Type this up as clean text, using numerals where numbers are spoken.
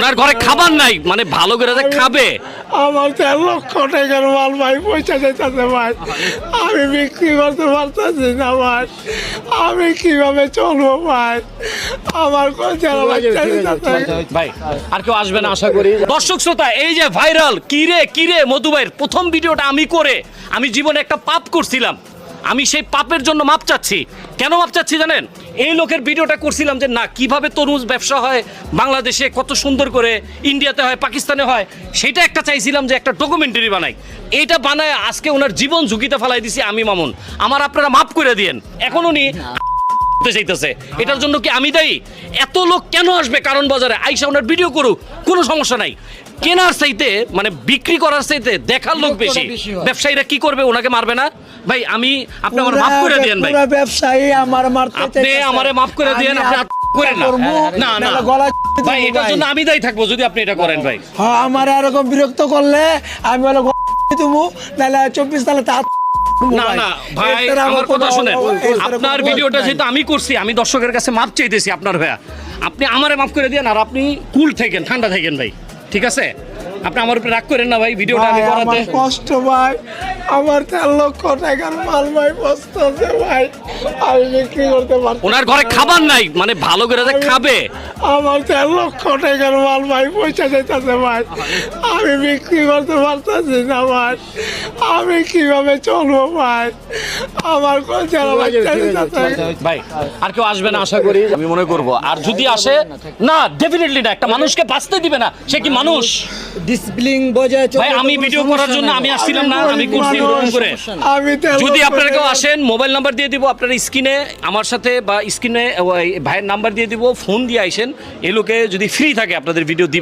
আপনার ঘরে খাবার নাই মানে ভালো করে যে খাবে। আমার 13 লক্ষ টাকার মাল ভাই পয়সা যাইতেছে ভাই, আমি বিক্রি করতে পারতেছি না ভাই, আমি কিভাবে চলবো ভাই, আমার যারা বাচ্চা দিতেছে। ভাই আর কেউ আসবে না আশা করি। দর্শক শ্রোতা, এই যে ভাইরাল কিরে মধু ভাইয়ের প্রথম ভিডিওটা আমি জীবনে একটা পাপ করছিলাম, আমি সেই পাপের জন্য মাপ চাচ্ছি। কেন মাপ চাচ্ছি জানেন? এই লোকের ভিডিওটা করছিলাম যে না কিভাবে তরমুজ ব্যবসা হয় বাংলাদেশে, কত সুন্দর করে ইন্ডিয়াতে হয়, পাকিস্তানে হয়, সেটা একটা চাইছিলাম যে একটা ডকুমেন্টারি বানাই। এইটা বানায় আজকে ওনার জীবন ঝুঁকিতে ফেলাই দিছি আমি মামুন। আমার আপনারা মাপ করে দিয়েন। এখন উনি চাইতেছে, এটার জন্য কি আমি দায়ী? এত লোক কেন আসবে কারণ বাজারে আইসা ওনার ভিডিও করুক, কোনো সমস্যা নাই। কেনার চাইতে মানে বিক্রি করার চাইতে দেখার লোক বেশি। ব্যবসায়ীরা কি করবে? ওনাকে মারবে না ভাই। আপনি আমার মাফ করে দেন ভাই, ব্যবসায়ী আমার মারতে আপনি আমারে মাফ করে দেন। আপনি করেন না না না ভাই, এটার জন্য আমি দায়ী থাকবো যদি আপনি এটা করেন ভাই। হ্যাঁ, আমার এরকম বিরক্ত করলে আমি হলো তুমি নাহলে 24 তালে না না ভাই, আমার কথা শুনেন। আপনার ভিডিওটা যেহেতু আমি করছি, আমি দর্শকের কাছে মাপ চাইতেছি আপনার ভাইয়া। আপনি আমারে মাফ করে দেন আর আপনি কুল থাকেন, ঠান্ডা থাকেন ভাই, ঠিক আছে? আপনি আমার উপরে রাগ করেন না ভাই, ভিডিওটা আমি করাতে কষ্ট ভাই, আমার 13 লক্ষ টাকার মাল ভাই বসতেছে ভাই, আমি বিক্রি করতে পারছি। ওনার ঘরে খাবার নাই মানে ভালো করে যে খাবে। আমার 13 লক্ষ টাকার মাল ভাই পয়সা যাইতেছে ভাই, আমি বিক্রি করতে পারতেছি না ভাই, আমি কিভাবে চলবো ভাই, আমার যারা বাচ্চা দিতেছে। ভাই আর কেউ আসবে না আশা করি, আমি মনে করব। আর যদি আসে না, ডেফিনেটলি না, একটা মানুষকে বাঁচতে দিবে না, সে কি মানুষ? ডিসপ্লিন বজায় ভাই আমি ভিডিও করার জন্য আমি আসছিলাম না, আমি করছি এরকম করে। যদি আপনারা কেউ আসেন, মোবাইল নাম্বার দিয়ে দিব আপনার স্ক্রিনে, আমার সাথে বা স্ক্রিনে ভাইয়ের নাম্বার দিয়ে দিব, ফোন দিয়ে আইসেন। এই লোকে যদি ফ্রি থাকে আপনাদের ভিডিও দিবে।